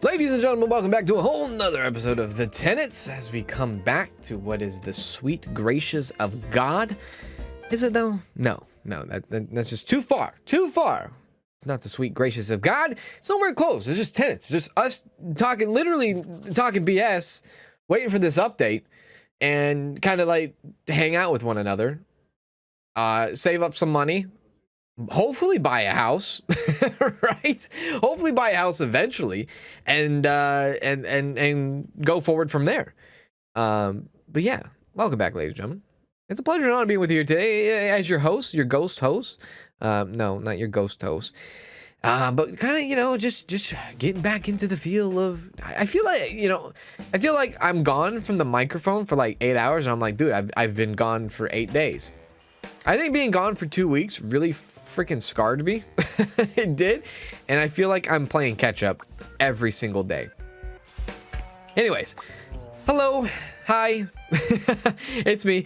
Ladies and gentlemen, welcome back to a whole nother episode of the Tenants as we come back to what is the sweet graces of God. Is it though? No, that's just too far. It's not the sweet graces of God. It's nowhere close. It's just Tenants. It's just us literally talking BS, waiting for this update and kind of like hang out with one another, save up some money, hopefully buy a house, right? Hopefully buy a house eventually, and go forward from there. But yeah, welcome back, ladies and gentlemen. It's a pleasure and honor being with you today as your host, your ghost host. No, not your ghost host. But kind of, just getting back into the feel of, I feel like I'm gone from the microphone for like 8 hours, and I'm like, dude, I've been gone for 8 days. I think being gone for 2 weeks really freaking scarred me. It did. And I feel like I'm playing catch up every single day. Anyways, hello. Hi. It's me.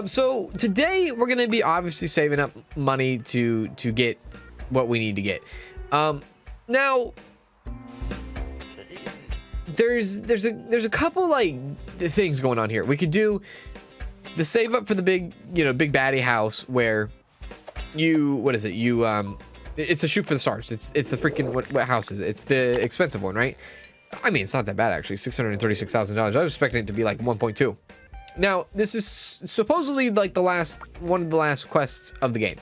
So today we're going to be obviously saving up money to get what we need to get. Now there's a couple like things going on here. We could do the save up for the big baddie house where it's a shoot for the stars. It's the freaking, what house is it? It's the expensive one, right? I mean, it's not that bad actually. $636,000. I was expecting it to be like 1.2. Now, this is supposedly like one of the last quests of the game.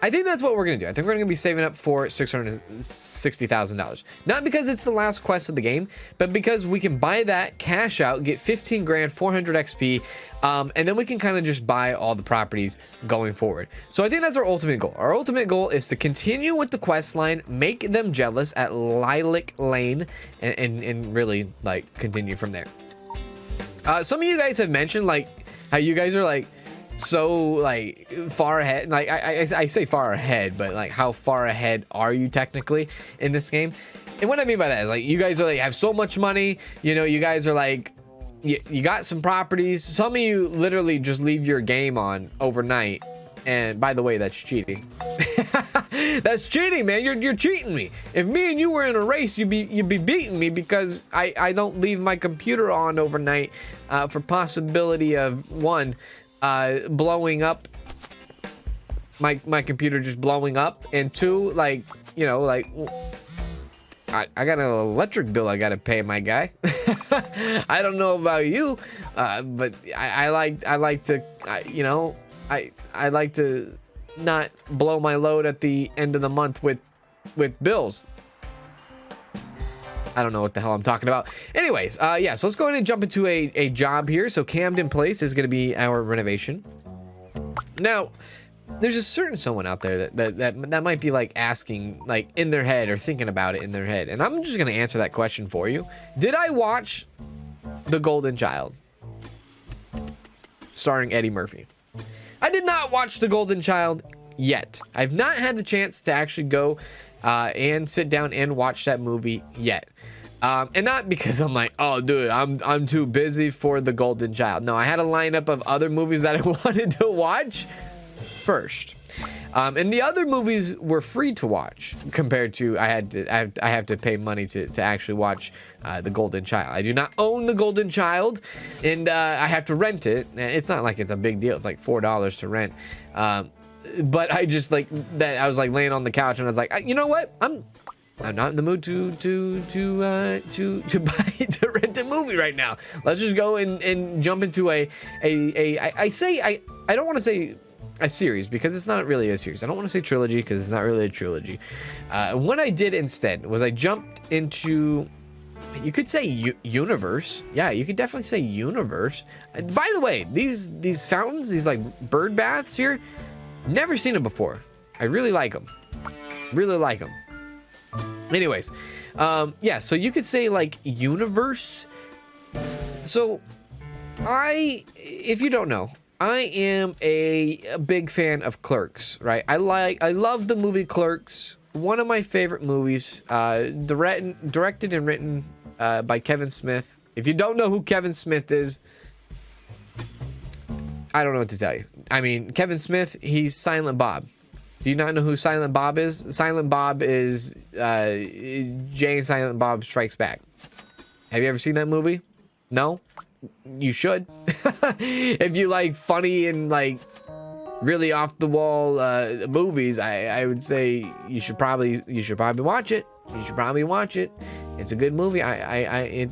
I think that's what we're gonna do. I think we're gonna be saving up for $660,000. Not because it's the last quest of the game, but because we can buy that, cash out, get 15 grand, 400 XP, and then we can kind of just buy all the properties going forward. So I think that's our ultimate goal. Our ultimate goal is to continue with the quest line, make them jealous at Lilac Lane, and really like continue from there. Some of you guys have mentioned like how you guys are like so like far ahead. Like I say far ahead, but like how far ahead are you technically in this game? And what I mean by that is like you guys are like have so much money, you guys are like you got some properties. Some of you literally just leave your game on overnight, and by the way, that's cheating. That's cheating, man. You're cheating me. If me and you were in a race, you'd be beating me because I don't leave my computer on overnight for possibility of one, blowing up, my computer just blowing up, and two, like I got an electric bill I gotta pay, my guy. I don't know about you, but I like to not blow my load at the end of the month with bills. I don't know what the hell I'm talking about. Anyways, yeah, so let's go ahead and jump into a job here. So Camden Place is going to be our renovation. Now, there's a certain someone out there that might be like asking, like in their head or thinking about it in their head. And I'm just going to answer that question for you. Did I watch The Golden Child starring Eddie Murphy? I did not watch The Golden Child yet. I've not had the chance to actually go and sit down and watch that movie yet. And not because I'm like, oh dude, I'm too busy for The Golden Child. No, I had a lineup of other movies that I wanted to watch first. And the other movies were free to watch compared to I have to pay money to actually watch The Golden Child. I do not own The Golden Child, and I have to rent it. It's not like it's a big deal. It's like $4 to rent. But I just like that. I was like laying on the couch and I was like, you know what? I'm not in the mood to rent a movie right now. Let's just go and jump into I don't want to say a series because it's not really a series. I don't want to say trilogy because it's not really a trilogy. What I did instead was I jumped into, you could say universe. Yeah, you could definitely say universe. By the way, these fountains, these like bird baths here, never seen them before. I really like them. Really like them. Anyways, yeah, so you could say like universe. So if you don't know, I am a big fan of Clerks, right? I love the movie Clerks. One of my favorite movies, directed and written by Kevin Smith. If you don't know who Kevin Smith is, I don't know what to tell you. I mean, Kevin Smith, he's Silent Bob. Do you not know who Silent Bob is? Silent Bob is Jay and Silent Bob Strikes Back. Have you ever seen that movie? No? You should. If you like funny and like really off the wall movies, I would say you should probably watch it. You should probably watch it. It's a good movie. I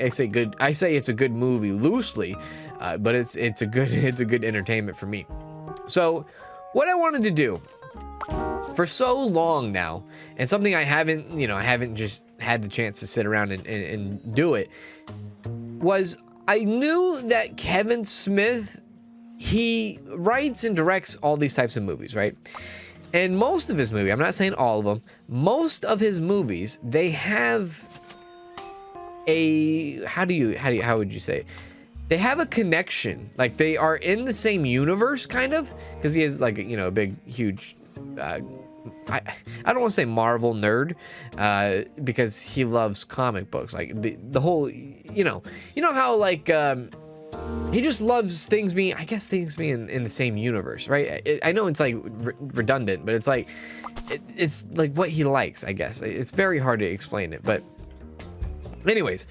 say it's a good movie loosely, but it's a good entertainment for me. So what I wanted to do for so long now, and something I haven't just had the chance to sit around and do it, was I knew that Kevin Smith, he writes and directs all these types of movies, right? And most of his movies, I'm not saying all of them, most of his movies, they have a, how would you say? They have a connection. Like they are in the same universe, kind of, because he is like, a big, huge, I don't want to say Marvel nerd, because he loves comic books. Like the whole, how like, he just loves things being in the same universe, right? I know it's like redundant, but it's like what he likes, I guess. It's very hard to explain it, but anyways,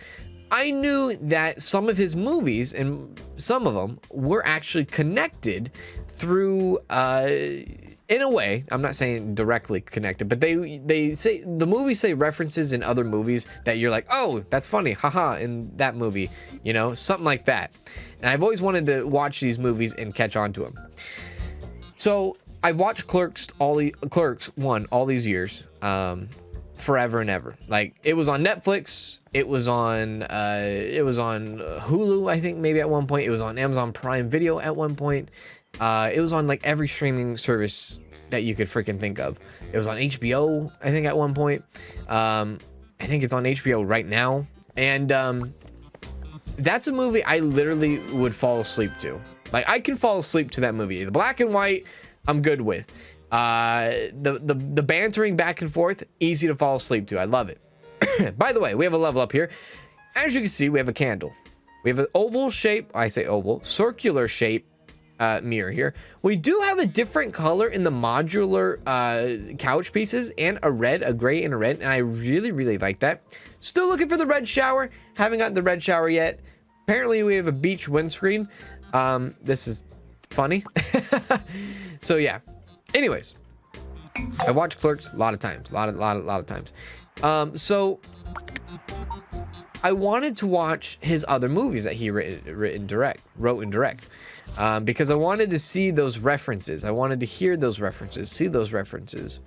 I knew that some of his movies, and some of them were actually connected through, in a way, I'm not saying directly connected, but they say, the movies say references in other movies that you're like, oh, that's funny, haha, in that movie, something like that. And I've always wanted to watch these movies and catch on to them. So I've watched Clerks 1 all these years, forever and ever. Like it was on Netflix, it was on Hulu, I think maybe at one point, it was on Amazon Prime Video at one point. It was on like every streaming service that you could freaking think of. It was on HBO, I think at one point. I think it's on HBO right now. And that's a movie I literally would fall asleep to. Like I can fall asleep to that movie. The black and white, I'm good with. The bantering back and forth, easy to fall asleep to. I love it. By the way, we have a level up here. As you can see, we have a candle. We have an oval shape. I say oval, circular shape. Mirror here. We do have a different color in the modular couch pieces, and a gray and a red, and I really, really like that. Still looking for the red shower. Haven't gotten the red shower yet. Apparently we have a beach windscreen. This is funny. So yeah. Anyways, I watched Clerks a lot of times. A lot of times. So I wanted to watch his other movies that he wrote and direct. Because I wanted to see those references. I wanted to hear those references, see those references.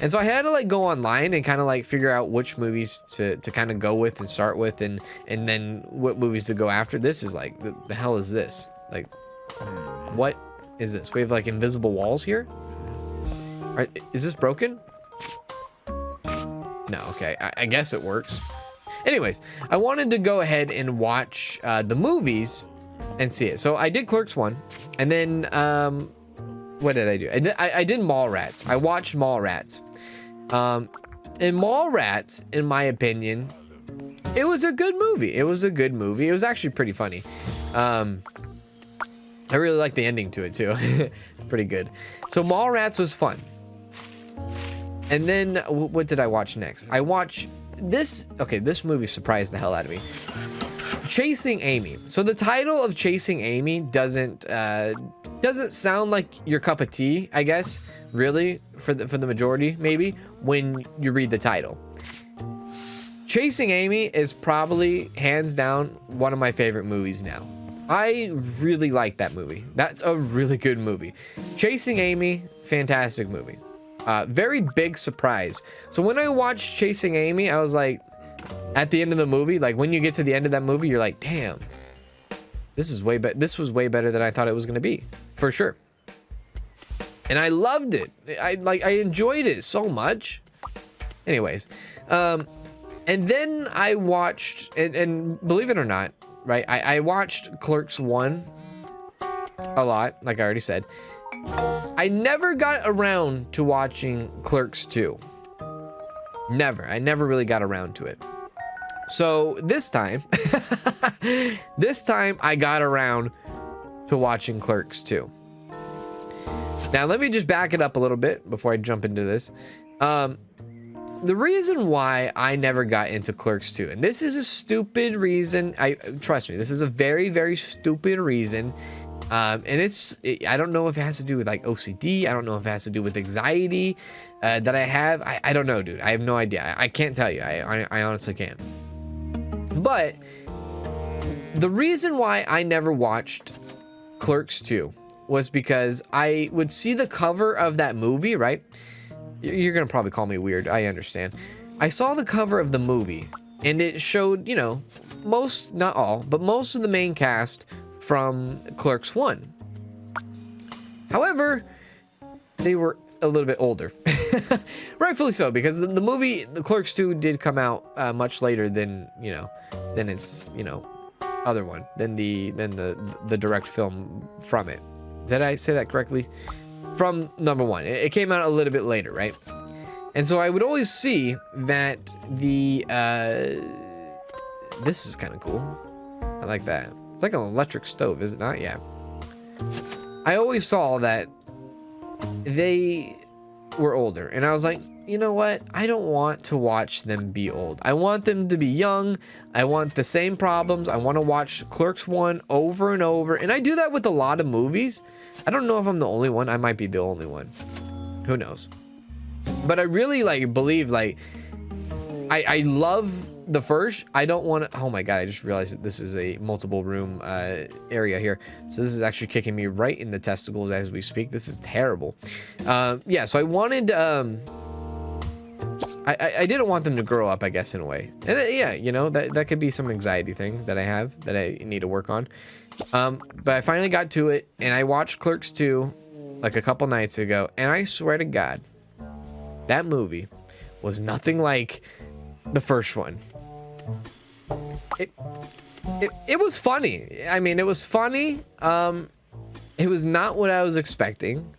And so I had to like go online and kind of like figure out which movies to kind of go with and start with, and then what movies to go after. This is like, the hell is this? Like, what is this? We have like invisible walls here? Is this broken? No, okay. I guess it works. Anyways, I wanted to go ahead and watch the movies and see it. So I did Clerks 1, and then what did I do? I did Mallrats. I watched Mallrats. And Mallrats, in my opinion, it was a good movie. It was actually pretty funny. I really like the ending to it too. It's pretty good. So Mallrats was fun. And then what did I watch next? I watched this. Okay, this movie surprised the hell out of me. Chasing Amy. So the title of Chasing Amy doesn't sound like your cup of tea, I guess, really, for the majority, maybe, when you read the title. Chasing Amy is probably hands down one of my favorite movies now. I really like that movie. That's a really good movie. Chasing Amy, fantastic movie. Very big surprise. So when I watched Chasing Amy, I was like, at the end of the movie, like when you get to the end of that movie, you're like, damn, this was way better than I thought it was going to be, for sure. And I loved it. I enjoyed it so much. Anyways, and then I watched, and believe it or not, right, I watched Clerks 1 a lot, like I already said. I never got around to watching Clerks 2. I never really got around to it. So this time, I got around to watching Clerks 2. Now, let me just back it up a little bit before I jump into this. The reason why I never got into Clerks 2, and this is a stupid reason, trust me, this is a very, very stupid reason. And I don't know if it has to do with like OCD. I don't know if it has to do with anxiety that I have. I don't know, dude. I have no idea. I can't tell you. I honestly can't. But the reason why I never watched Clerks 2 was because I would see the cover of that movie, right? You're going to probably call me weird. I understand. I saw the cover of the movie and it showed, you know, most, not all, but most of the main cast from Clerks 1. However, they were a little bit older. Rightfully so, because the movie, the Clerks 2 did come out much later than, you know, than its, you know, other one, than the direct film from it. Did I say that correctly? From number one. It came out a little bit later, right? And so I would always see that the this is kind of cool. I like that. It's like an electric stove, is it not? Yeah. I always saw that they were older, and I was like, you know what? I don't want to watch them be old. I want them to be young. I want the same problems. I want to watch Clerks 1 over and over. And I do that with a lot of movies. I don't know if I'm the only one. I might be the only one. Who knows? But I really like believe like I love the first. I don't want to. Oh my god! I just realized that this is a multiple room area here. So this is actually kicking me right in the testicles as we speak. This is terrible. Yeah. So I wanted. I didn't want them to grow up, I guess, in a way. And yeah, you know, that could be some anxiety thing that I have that I need to work on. But I finally got to it, and I watched Clerks 2 like a couple nights ago, and I swear to God, that movie was nothing like the first one. It was funny. I mean, it was funny. It was not what I was expecting.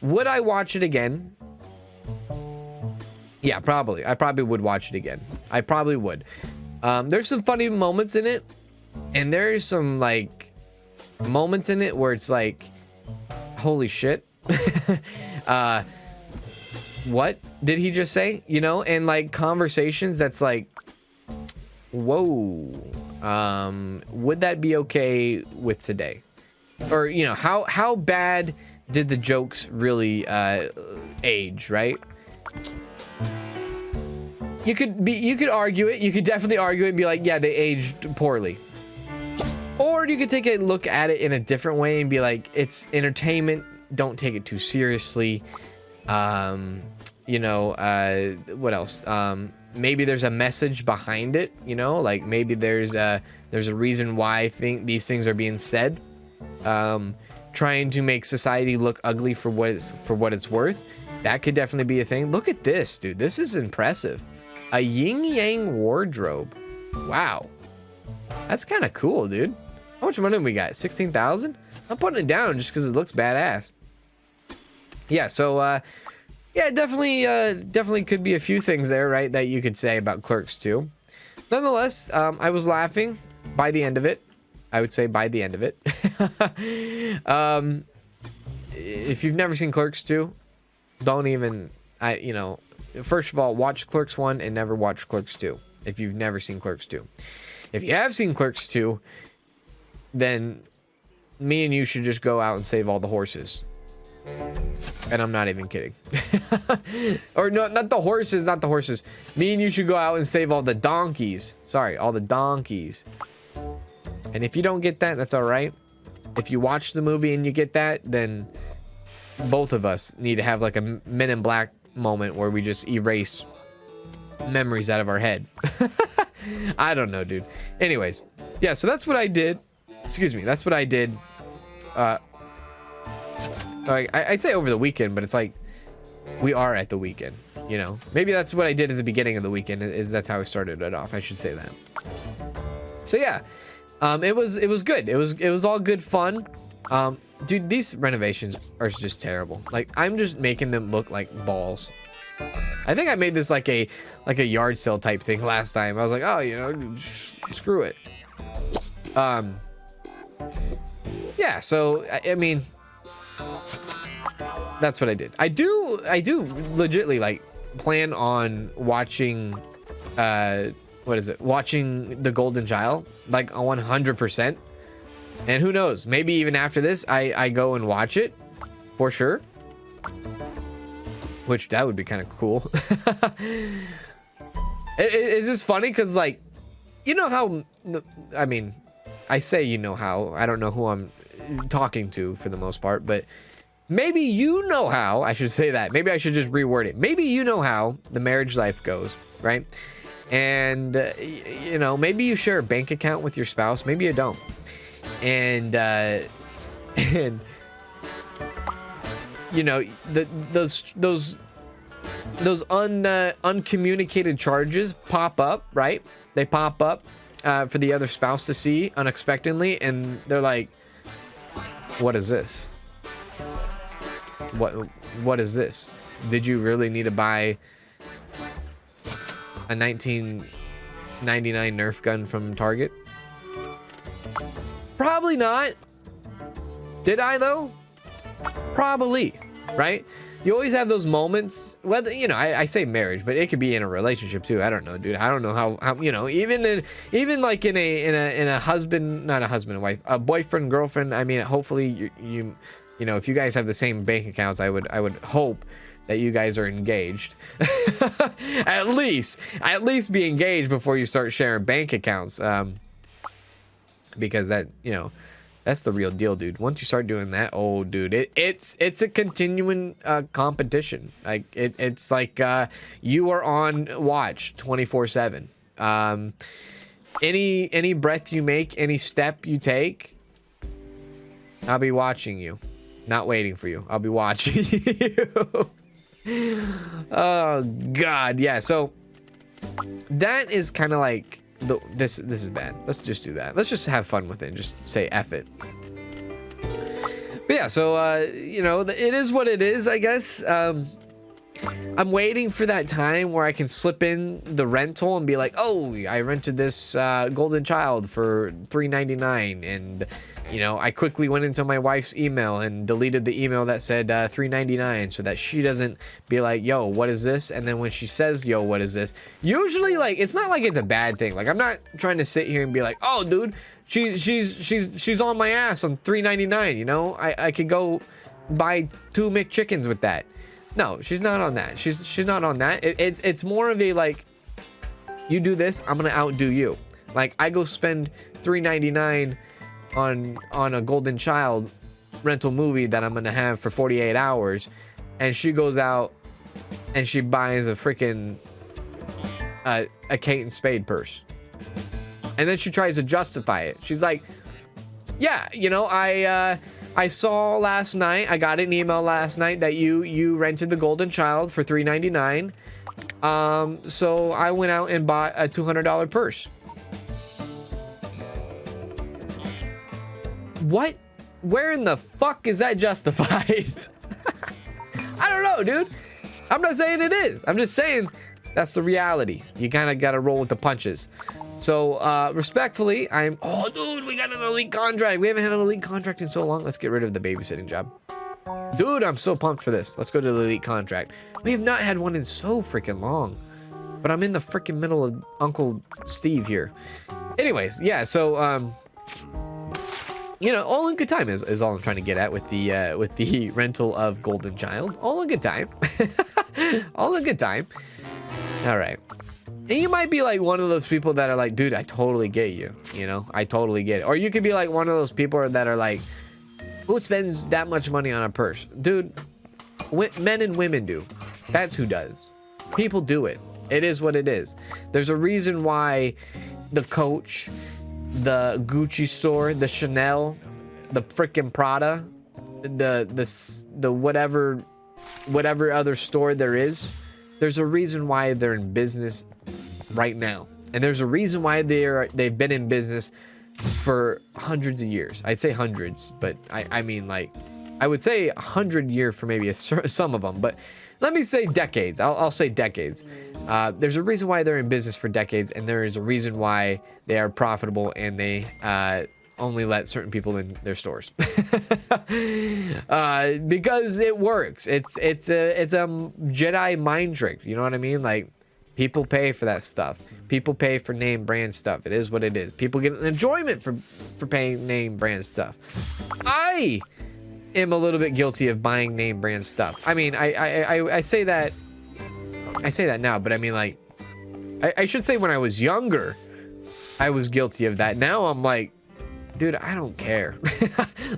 Would I watch it again? Yeah, probably. I probably would watch it again. I probably would. There's some funny moments in it, and there's some like moments in it where it's like, holy shit. What did he just say? You know, and like conversations that's like, whoa. Would that be okay with today? Or, you know, how bad did the jokes really age, right? You could argue it. You could definitely argue it and be like, yeah, they aged poorly. Or you could take a look at it in a different way and be like, it's entertainment. Don't take it too seriously. You know, what else? Maybe there's a message behind it, you know, like maybe there's a reason why these things are being said. Trying to make society look ugly for what it's worth. That could definitely be a thing. Look at this, dude. This is impressive. A yin yang wardrobe. Wow. That's kind of cool, dude. How much money we got? 16,000? I'm putting it down just because it looks badass. Yeah, so yeah, definitely could be a few things there, right, that you could say about Clerks 2. Nonetheless, I was laughing by the end of it. I would say by the end of it. If you've never seen Clerks 2, don't even, you know, first of all, watch Clerks 1 and never watch Clerks 2 if you've never seen Clerks 2. If you have seen Clerks 2, then me and you should just go out and save all the horses. And I'm not even kidding. Or no, not the horses. Me and you should go out and save all the donkeys. Sorry, all the donkeys. And if you don't get that, that's all right. If you watch the movie and you get that, then both of us need to have like a Men in Black moment where we just erase memories out of our head. I don't know, dude. Anyways, yeah, so that's what I did. Excuse me, that's what I did. I'd say over the weekend, but it's like we are at the weekend, you know. Maybe that's what I did at the beginning of the weekend. That's how I started it off. I should say that. So yeah, it was good. It was all good fun. Dude, these renovations are just terrible. Like, I'm just making them look like balls. I think I made this like a yard sale type thing last time. I was like, oh, you know, screw it. Yeah, so I mean, that's what I did. I do legitly like plan on watching what is it, watching The Golden Child like 100%. And who knows, maybe even after this I go and watch it for sure, which that would be kind of cool. Is this funny because, like, you know how, I mean, I say you know how, I don't know who I'm talking to for the most part, but maybe you know how, I should say that. Maybe I should just reword it. Maybe you know how the marriage life goes, right? And, you know, maybe you share a bank account with your spouse. Maybe you don't. And you know, those uncommunicated charges pop up, right? They pop up for the other spouse to see unexpectedly, and they're like, what is this? What is this? Did you really need to buy a 1999 Nerf gun from Target? Probably not. Did I though? Probably, right? You always have those moments, whether, you know, I say marriage, but it could be in a relationship too. I don't know, dude. I don't know how you know, even like in a husband, not a husband and wife, a boyfriend, girlfriend. I mean, hopefully you know, if you guys have the same bank accounts, I would hope that you guys are engaged. at least be engaged before you start sharing bank accounts. Because that, you know, that's the real deal, dude. Once you start doing that, oh, dude, it's a continuing competition. Like it's like you are on watch 24/7. Any breath you make, any step you take, I'll be watching you, not waiting for you. I'll be watching you. Oh God, yeah. So that is kind of like this is bad. Let's just do that. Let's just have fun with it and just say F it. But yeah, so you know, it is what it is, I guess. I'm waiting for that time where I can slip in the rental and be like, oh, I rented this Golden Child for $3.99, and you know, I quickly went into my wife's email and deleted the email that said $3.99 so that she doesn't be like, yo, what is this? And then when she says, yo, what is this? Usually, like, it's not like it's a bad thing. Like, I'm not trying to sit here and be like, oh, dude, she's on my ass on $3.99. You know, I could go buy 2 McChickens with that. No, she's not on that. She's not on that. It's more of a like, you do this, I'm gonna outdo you. Like, I go spend $3.99 on a Golden Child rental movie that I'm gonna have for 48 hours, and she goes out and she buys a freaking a Kate and Spade purse, and then she tries to justify it. She's like, yeah, you know, I saw last night, I got an email last night that you rented the Golden Child for $3.99. So I went out and bought a $200 purse. What? Where in the fuck is that justified? I don't know, dude. I'm not saying it is. I'm just saying that's the reality. You kind of got to roll with the punches. So, respectfully, oh, dude, we got an elite contract. We haven't had an elite contract in so long. Let's get rid of the babysitting job. Dude, I'm so pumped for this. Let's go to the elite contract. We have not had one in so freaking long. But I'm in the freaking middle of Uncle Steve here. Anyways, yeah, so, you know, all in good time is all I'm trying to get at with the rental of Golden Child. All in good time. All in good time. All right. And you might be like one of those people that are like, dude, I totally get you. You know, I totally get it. Or you could be like one of those people that are like, who spends that much money on a purse? Dude, men and women do. That's who does. People do it. It is what it is. There's a reason why the Coach, the Gucci store, the Chanel, the freaking Prada, the whatever other store there is, there's a reason why they're in business right now, and there's a reason why they've been in business for hundreds of years. I'd say hundreds, but I mean, like, I would say 100 years for maybe some of them, but let me say decades. I'll say decades. There's a reason why they're in business for decades, and there is a reason why they are profitable, and they only let certain people in their stores. Because it works. It's a Jedi mind trick. You know what I mean? Like, people pay for that stuff. People pay for name brand stuff. It is what it is. People get an enjoyment for paying name brand stuff. I am a little bit guilty of buying name brand stuff. I mean, I say that now, but I mean, like, I should say when I was younger, I was guilty of that. Now I'm like, dude, I don't care.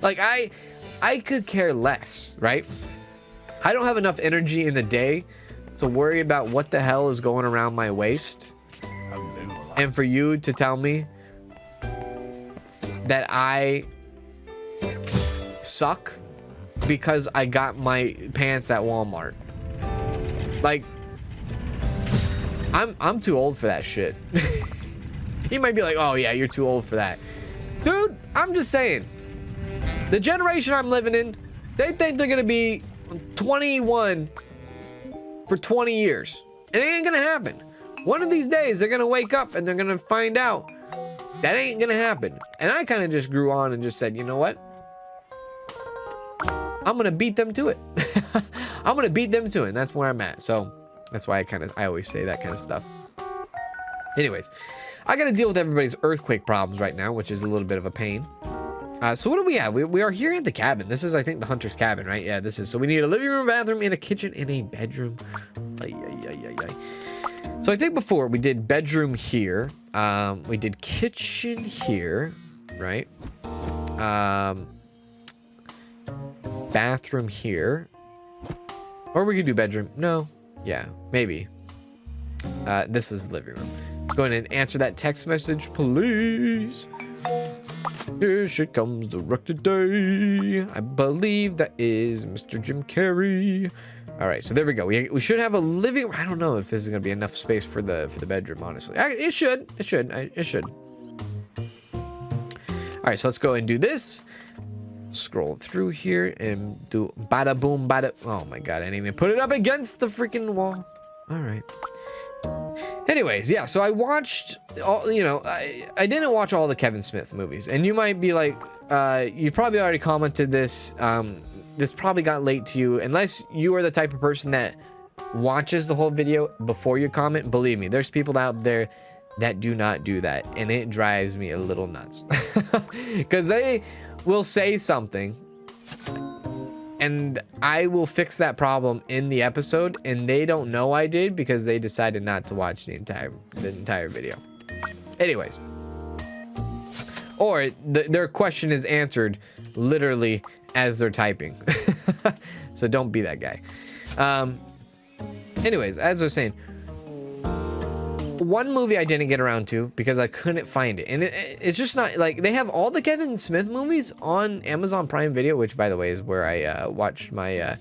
Like, I could care less, right? I don't have enough energy in the day to worry about what the hell is going around my waist. And for you to tell me that I suck because I got my pants at Walmart. Like, I'm too old for that shit. You might be like, oh yeah, you're too old for that. Dude, I'm just saying. The generation I'm living in, they think they're gonna be 21 for 20 years. It ain't gonna happen. One of these days, they're gonna wake up and they're gonna find out that ain't gonna happen. And I kind of just grew on and just said, you know what? I'm gonna beat them to it. I'm gonna beat them to it. And that's where I'm at. So that's why I always say that kind of stuff. Anyways, I gotta deal with everybody's earthquake problems right now, which is a little bit of a pain. So what do we have? We are here at the cabin. This is, I think, the hunter's cabin, right? Yeah, this is. So we need a living room, bathroom, and a kitchen, and a bedroom. Ay, ay, ay, ay, ay. So I think before we did bedroom here, we did kitchen here, right? Bathroom here, or we could do bedroom. No, yeah, maybe. This is living room. Let's go ahead and answer that text message, please. Here she comes the wreck today. I believe that is Mr. Jim Carrey. All right, so there we go. We should have a living room. I don't know if this is gonna be enough space for the bedroom, honestly. It should. All right, so let's go and do this. Scroll through here and do bada boom bada. Oh my god, I didn't even put it up against the freaking wall. All right. Anyways, yeah, so I watched all, you know, I didn't watch all the Kevin Smith movies, and you might be like, you probably already commented this. This probably got late to you, unless you are the type of person that watches the whole video before you comment. Believe me, there's people out there that do not do that, and it drives me a little nuts. Because they will say something, and I will fix that problem in the episode, and they don't know I did because they decided not to watch the entire video. Anyways, or their question is answered literally as they're typing. So don't be that guy. Anyways, as I was saying, one movie I didn't get around to because I couldn't find it, and it's just not like they have all the Kevin Smith movies on Amazon Prime Video, which by the way is where I watched my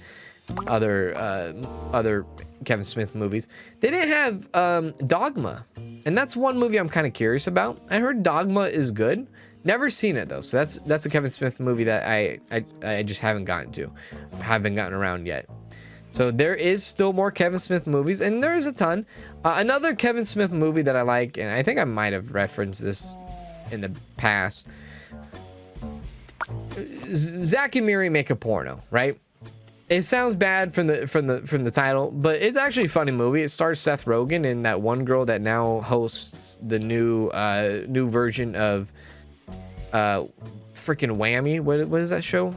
other Kevin Smith movies. They didn't have Dogma, and that's one movie I'm kind of curious about. I heard Dogma is good. Never seen it though, so that's a Kevin Smith movie that I just haven't gotten around yet. So there is still more Kevin Smith movies, and there is a ton. Another Kevin Smith movie that I like, and I think I might have referenced this in the past. Zach and Miri Make a Porno, right? It sounds bad from the title, but it's actually a funny movie. It stars Seth Rogen and that one girl that now hosts the new version of freaking Whammy. What is that show?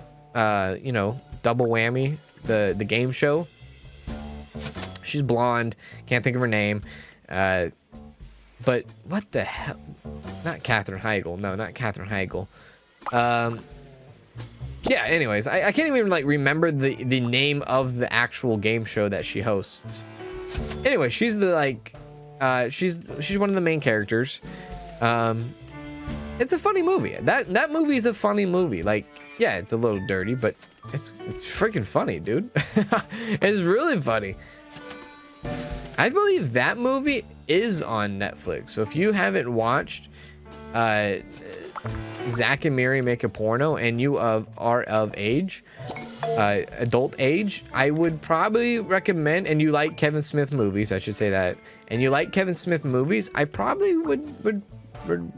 You know, Double Whammy, the game show. She's blonde, can't think of her name. But what the hell? Not Katherine Heigl. No, not Katherine Heigl. Yeah, anyways, I can't even like remember the name of the actual game show that she hosts. Anyway, she's the like she's one of the main characters. It's a funny movie. That movie is a funny movie. Like, yeah, it's a little dirty, but it's freaking funny, dude. It's really funny. I believe that movie is on Netflix. So if you haven't watched Zach and Miri Make a Porno and you are of age, adult age, I would probably recommend, and you like Kevin Smith movies, I should say that, and you like Kevin Smith movies, I probably would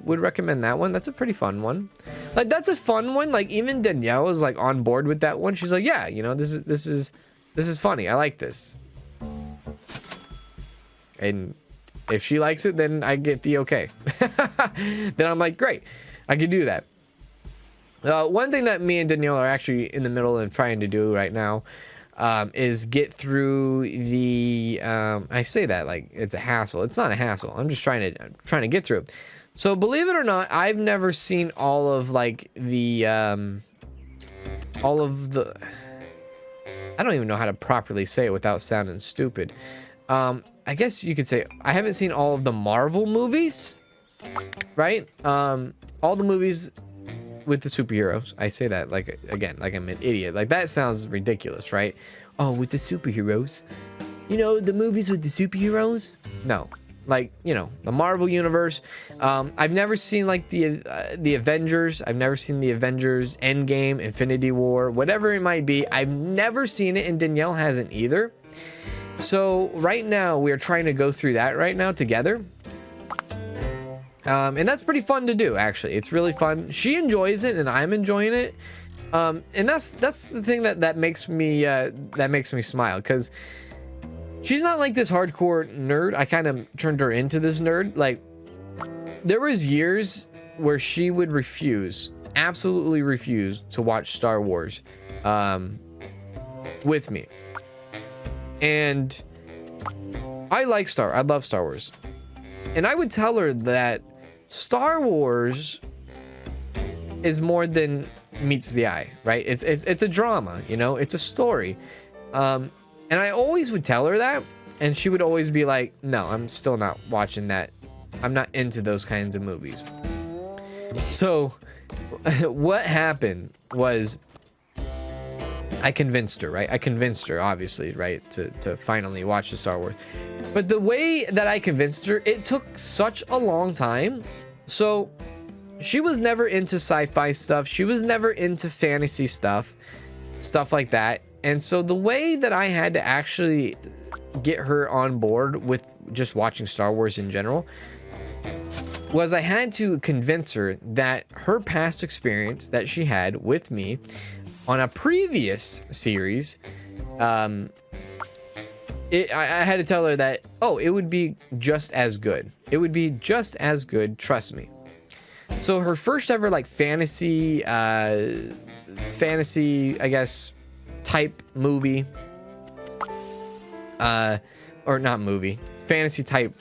recommend that one. That's a pretty fun one. Like, that's a fun one. Like, even Danielle is like on board with that one. She's like, yeah, you know, this is funny. I like this. And if she likes it, then I get the okay. Then I'm like, great, I can do that. One thing that me and Danielle are actually in the middle of trying to do right now is get through the I say that like it's a hassle. It's not a hassle. I'm just trying to get through. So believe it or not, I've never seen all of like the I don't even know how to properly say it without sounding stupid. I guess you could say I haven't seen all of the Marvel movies, right? All the movies with the superheroes. I say that like, again, like I'm an idiot. Like, that sounds ridiculous, right? Oh, with the superheroes, you know, the movies with the superheroes. No, like, you know, the Marvel universe. I've never seen like the Avengers. I've never seen the Avengers Endgame, Infinity War, whatever it might be. I've never seen it, and Danielle hasn't either. So right now we are trying to go through that right now together. And that's pretty fun to do, actually. It's really fun. She enjoys it, and I'm enjoying it. And that's the thing that makes me smile, because she's not like this hardcore nerd. I kind of turned her into this nerd. Like, there was years where she would absolutely refuse to watch Star Wars with me. And I love Star Wars. And I would tell her that Star Wars is more than meets the eye, right? It's a drama, you know, it's a story. And I always would tell her that, and she would always be like, no, I'm still not watching that. I'm not into those kinds of movies. So what happened was I convinced her, right? I convinced her, obviously, right, to finally watch the Star Wars. But the way that I convinced her, it took such a long time. So she was never into sci-fi stuff. She was never into fantasy stuff like that. And so the way that I had to actually get her on board with just watching Star Wars in general was I had to convince her that her past experience that she had with me on a previous series, I had to tell her that, oh, it would be just as good. It would be just as good, trust me. So her first ever like fantasy, I guess, type movie, or not movie, fantasy type.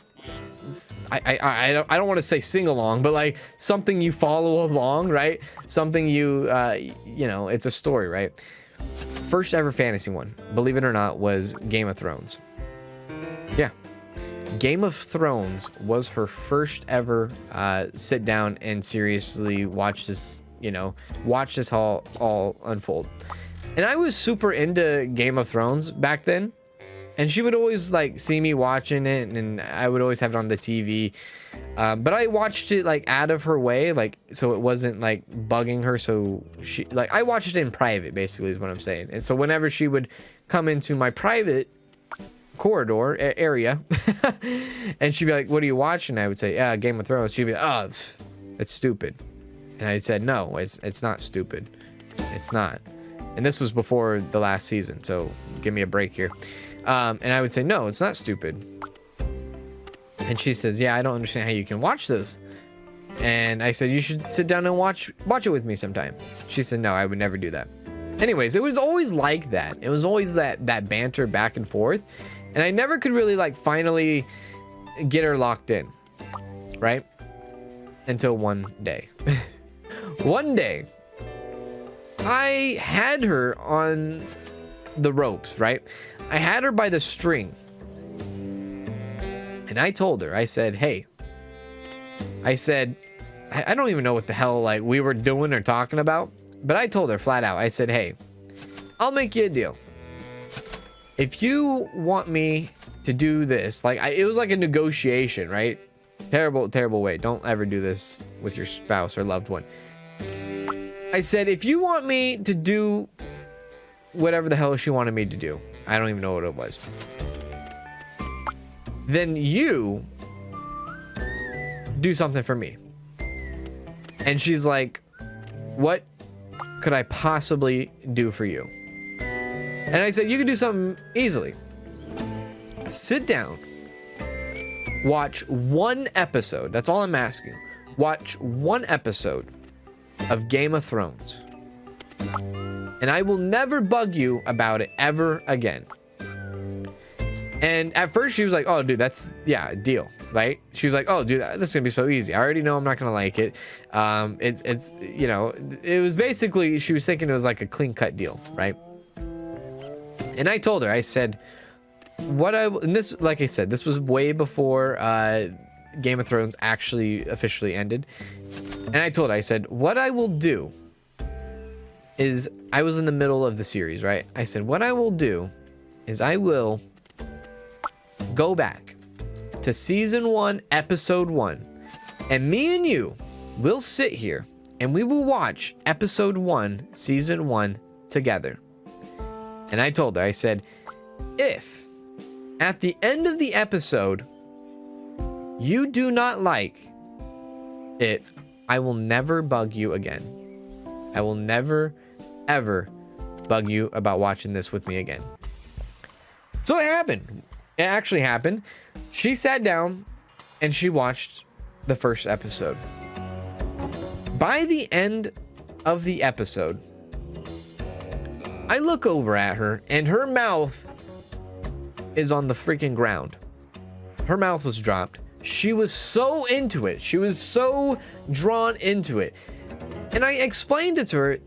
I don't want to say sing along, but like something you follow along, right? Something you know, it's a story, right? First ever fantasy one, believe it or not, was Game of Thrones. Yeah, Game of Thrones was her first ever sit down and seriously watch this, you know, watch this all unfold. And I was super into Game of Thrones back then. And she would always like see me watching it, and I would always have it on the TV. But I watched it like out of her way, like, so it wasn't like bugging her. So she, like, I watched it in private, basically is what I'm saying. And so whenever she would come into my private corridor area and she'd be like, what are you watching? I would say, yeah, Game of Thrones. She'd be like, oh, it's stupid. And I said, no, it's not stupid. It's not. And this was before the last season, so give me a break here. And I would say, no, it's not stupid. And she says, yeah, I don't understand how you can watch this. And I said, you should sit down and watch it with me sometime. She said, no, I would never do that. Anyways, it was always like that. It was always that banter back and forth. And I never could really like finally get her locked in, right? Until one day. One day, I had her on the ropes, right? I had her by the string. And I told her, I said, hey, I said, I don't even know what the hell like we were doing or talking about, but I told her flat out, I said, hey, I'll make you a deal. If you want me to do this, like it was like a negotiation, right? Terrible way. Don't ever do this with your spouse or loved one. I said, if you want me to do whatever the hell she wanted me to do, I don't even know what it was, then you do something for me. And she's like, what could I possibly do for you? And I said, you could do something easily. Sit down, watch one episode. That's all I'm asking. Watch one episode of Game of Thrones. And I will never bug you about it ever again. And at first she was like, oh, dude, that's, yeah, deal, right? She was like, oh, dude, this is gonna be so easy. I already know I'm not gonna like it. It's, you know, it was basically, she was thinking it was like a clean cut deal, right? And I told her, I said, and this, like I said, this was way before Game of Thrones actually officially ended. And I told her, I said, what I will do is, I was in the middle of the series, right? I said, what I will do is I will go back to season 1, episode 1, and me and you will sit here and we will watch episode 1, season 1 together. And I told her, I said, if at the end of the episode you do not like it, I will never bug you again. I will never, ever bug you about watching this with me again. So it happened. It actually happened. She sat down and she watched the first episode. By the end of the episode, I look over at her and her mouth is on the freaking ground. Her mouth was dropped. She was so into it. She was so drawn into it. And I explained it to her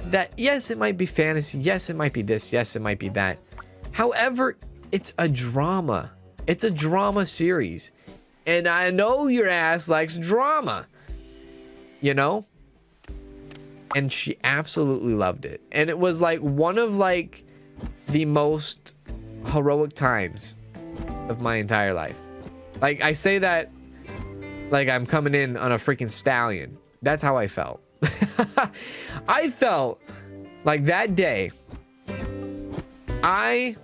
that yes, it might be fantasy. Yes, it might be this. Yes, it might be that. However, it's a drama. It's a drama series. And I know your ass likes drama. You know? And she absolutely loved it. And it was like one of like the most heroic times of my entire life. Like I say that like I'm coming in on a freaking stallion. That's how I felt. I felt like that day I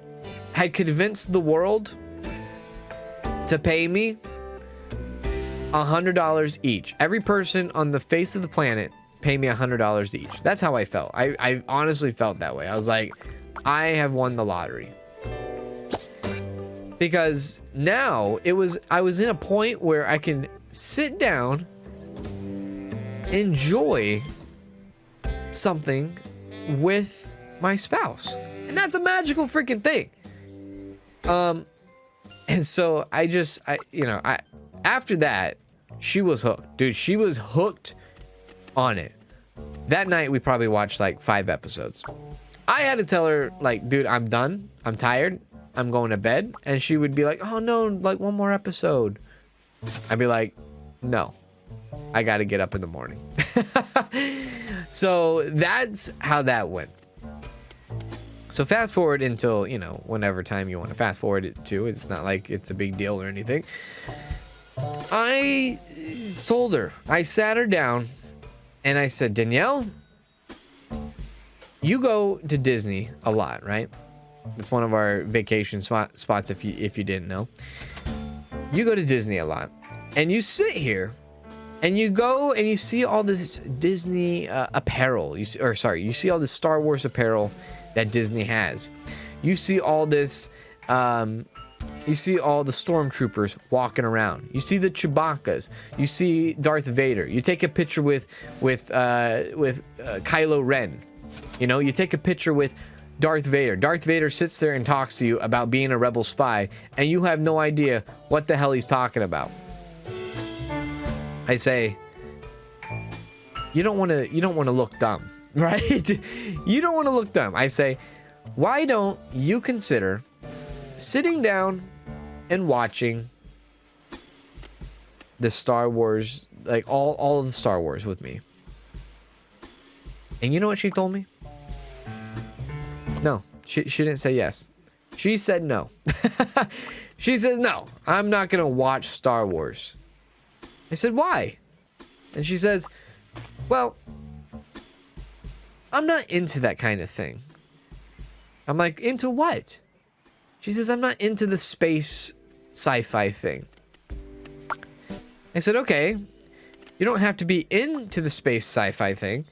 had convinced the world to pay me $100 each. Every person on the face of the planet pay me $100 each. That's how I felt. I honestly felt that way. I was like, I have won the lottery. Because now I was in a point where I can sit down, enjoy something with my spouse. And that's a magical freaking thing. And so after that, she was hooked. Dude, she was hooked on it. That night, we probably watched like 5 episodes. I had to tell her, like, dude, I'm done. I'm tired. I'm going to bed. And she would be like, oh no, like one more episode. I'd be like, no, I got to get up in the morning. So that's how that went. So fast forward until, you know, whenever time you want to fast forward it to. It's not like it's a big deal or anything. I told her, I sat her down and I said, Danielle, you go to Disney a lot, right? It's one of our vacation spots if you didn't know. You go to Disney a lot and you sit here and you go and you see all this Disney apparel. You see all this Star Wars apparel that Disney has. You see all this, you see all the stormtroopers walking around. You see the Chewbacca's. You see Darth Vader. You take a picture with Kylo Ren. You know, you take a picture with Darth Vader. Darth Vader sits there and talks to you about being a rebel spy, and you have no idea what the hell he's talking about. I say, you don't want to look dumb, right? You don't want to look dumb. I say, why don't you consider sitting down and watching the Star Wars, like all of the Star Wars with me? And you know what she told me? No, she didn't say yes. She said no. She says, no, I'm not going to watch Star Wars. I said, why? And she says, well, I'm not into that kind of thing. I'm like, into what? She says, I'm not into the space sci-fi thing. I said, okay, you don't have to be into the space sci-fi thing,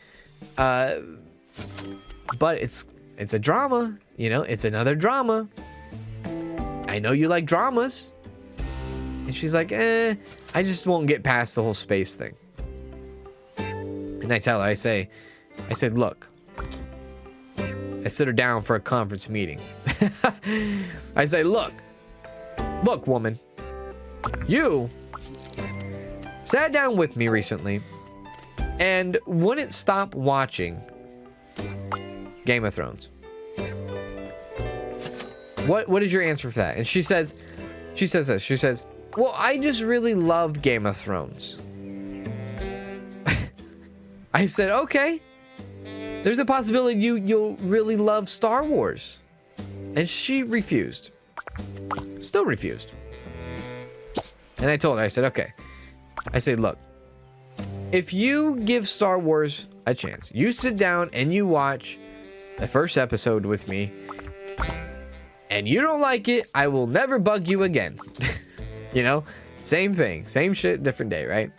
But it's a drama, you know, it's another drama. I know you like dramas. And she's like, I just won't get past the whole space thing. And I tell her, I said, look, I sit her down for a conference meeting. I say, look, woman, you sat down with me recently and wouldn't stop watching Game of Thrones. What is your answer for that? And she says this. She says, well, I just really love Game of Thrones. I said, okay. There's a possibility you'll really love Star Wars. And she refused. Still refused. And I told her, I said, okay. I said, look, if you give Star Wars a chance, you sit down and you watch the first episode with me, and you don't like it, I will never bug you again. You know, same thing, same shit, different day, right?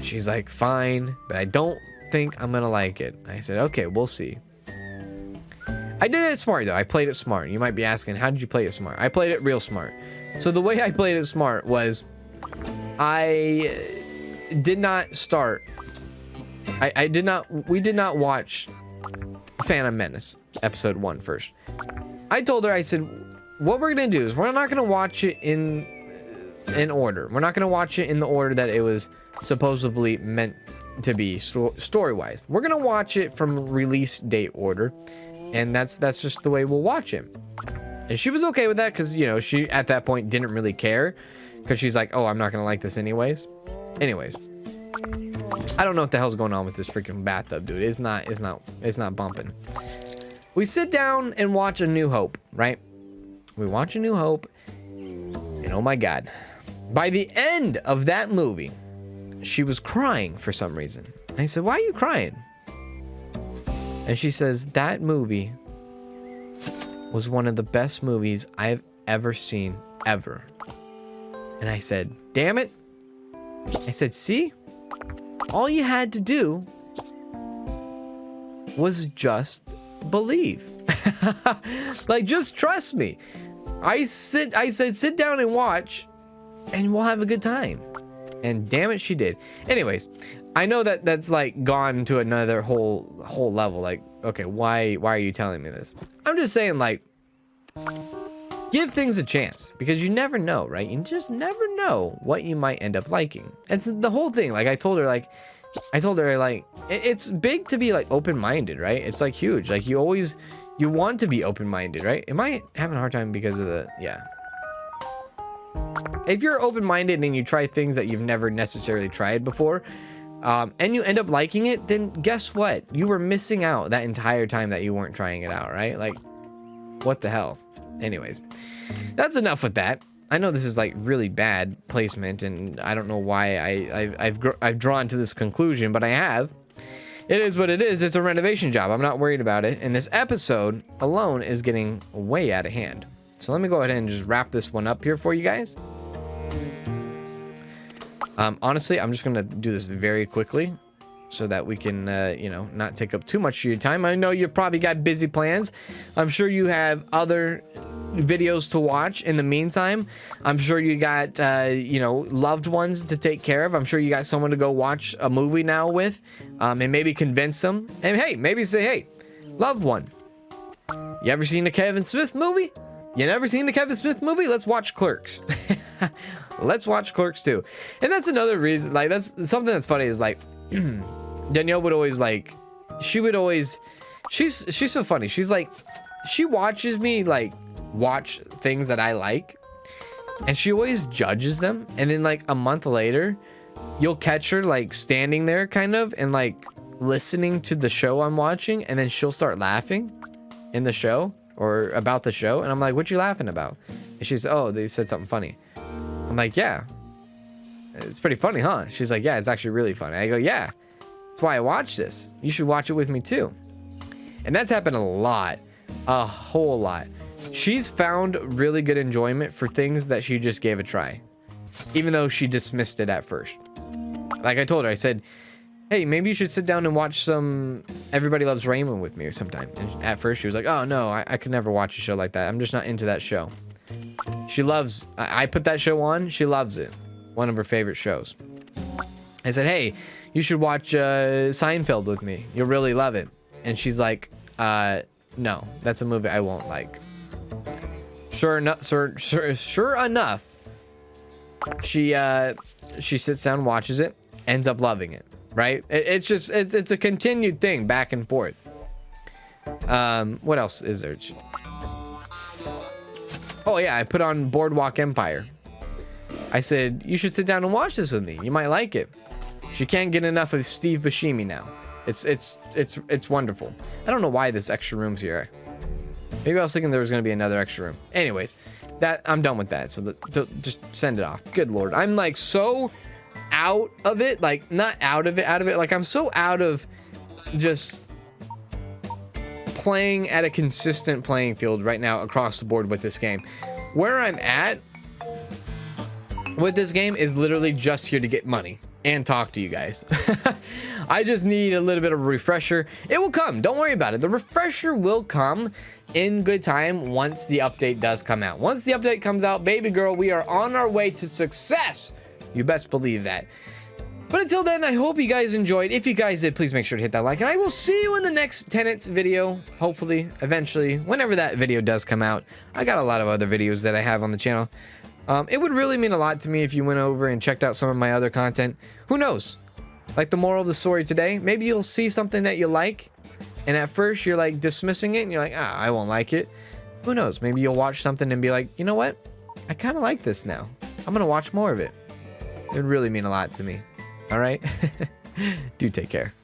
She's like, fine, but I don't think I'm gonna like it. I said, okay, we'll see. I did it smart though. I played it smart. You might be asking, how did you play it smart? I played it real smart. So the way I played it smart was I did not start. We did not watch Phantom Menace episode 1 first. I told her, I said, what we're gonna do is we're not gonna watch it in order. We're not gonna watch it in the order that it was supposedly meant to be story-wise. We're gonna watch it from release date order, and that's just the way we'll watch it. And she was okay with that because, you know, she at that point didn't really care because she's like, oh, I'm not gonna like this anyways. I don't know what the hell's going on with this freaking bathtub, dude. It's not bumping. We sit down and watch A New Hope, right? We watch A New Hope, and oh my God, by the end of that movie, she was crying for some reason. I said, why are you crying? And she says, that movie was one of the best movies I've ever seen, ever. And I said, damn it. I said, see? All you had to do was just believe. Like, just trust me. I said, sit down and watch, and we'll have a good time. And damn it, she did. Anyways, I know that's like gone to another whole level. Like, okay, why are you telling me this? I'm just saying, like, give things a chance, because you never know, right? You just never know what you might end up liking. It's the whole thing. Like, I told her, it's big to be like open-minded, right? It's like huge. Like, you want to be open-minded, right? Am I having a hard time because of yeah. If you're open-minded and you try things that you've never necessarily tried before, and you end up liking it, then guess what? You were missing out that entire time that you weren't trying it out, right? Like, what the hell? Anyways, that's enough with that. I know this is like really bad placement, and I don't know why I've drawn to this conclusion, but I have. It is what it is. It's a renovation job. I'm not worried about it. And this episode alone is getting way out of hand. So let me go ahead and just wrap this one up here for you guys. Honestly, I'm just going to do this very quickly so that we can, you know, not take up too much of your time. I know you probably got busy plans. I'm sure you have other videos to watch in the meantime. I'm sure you got, you know, loved ones to take care of. I'm sure you got someone to go watch a movie now with, and maybe convince them. And hey, maybe say, hey, loved one, you ever seen a Kevin Smith movie? You never seen the Kevin Smith movie? Let's watch Clerks. Let's watch Clerks too. And that's another reason, like, that's something that's funny is like, Danielle would always like, she's so funny. She's like, she watches me like watch things that I like, and she always judges them. And then like a month later, you'll catch her like standing there kind of and like listening to the show I'm watching, and then she'll start laughing in the show or about the show. And I'm like, what you laughing about? And she's, oh, they said something funny. I'm like, yeah, it's pretty funny, huh? She's like, yeah, it's actually really funny. I go, yeah, that's why I watch this. You should watch it with me too. And that's happened a whole lot. She's found really good enjoyment for things that she just gave a try, even though she dismissed it at first. Like I told her, I said, hey, maybe you should sit down and watch some Everybody Loves Raymond with me sometime. And at first she was like, oh no, I could never watch a show like that. I'm just not into that show. She loves, I put that show on, she loves it. One of her favorite shows. I said, hey, you should watch Seinfeld with me. You'll really love it. And she's like, no, that's a movie I won't like. Sure enough, she sits down, watches it, ends up loving it, right? It's a continued thing, back and forth. What else is there? Oh yeah, I put on Boardwalk Empire. I said, you should sit down and watch this with me. You might like it. She can't get enough of Steve Buscemi now. It's wonderful. I don't know why this extra room's here. Maybe I was thinking there was gonna be another extra room. Anyways, I'm done with that. So just send it off. Good Lord, I'm like so out of it. Like not out of it. Like I'm so out of just playing at a consistent playing field right now across the board with this game. Where I'm at with this game is literally just here to get money and talk to you guys. I just need a little bit of a refresher. It will come. Don't worry about it. The refresher will come in good time once the update does come out. Once the update comes out, baby girl, we are on our way to success. You best believe that. But until then, I hope you guys enjoyed. If you guys did, please make sure to hit that like. And I will see you in the next Tenants video. Hopefully, eventually, whenever that video does come out. I got a lot of other videos that I have on the channel. It would really mean a lot to me if you went over and checked out some of my other content. Who knows? Like the moral of the story today, maybe you'll see something that you like, and at first you're like dismissing it, and you're like, I won't like it. Who knows? Maybe you'll watch something and be like, you know what? I kind of like this now. I'm gonna watch more of it. It would really mean a lot to me. All right? Do take care.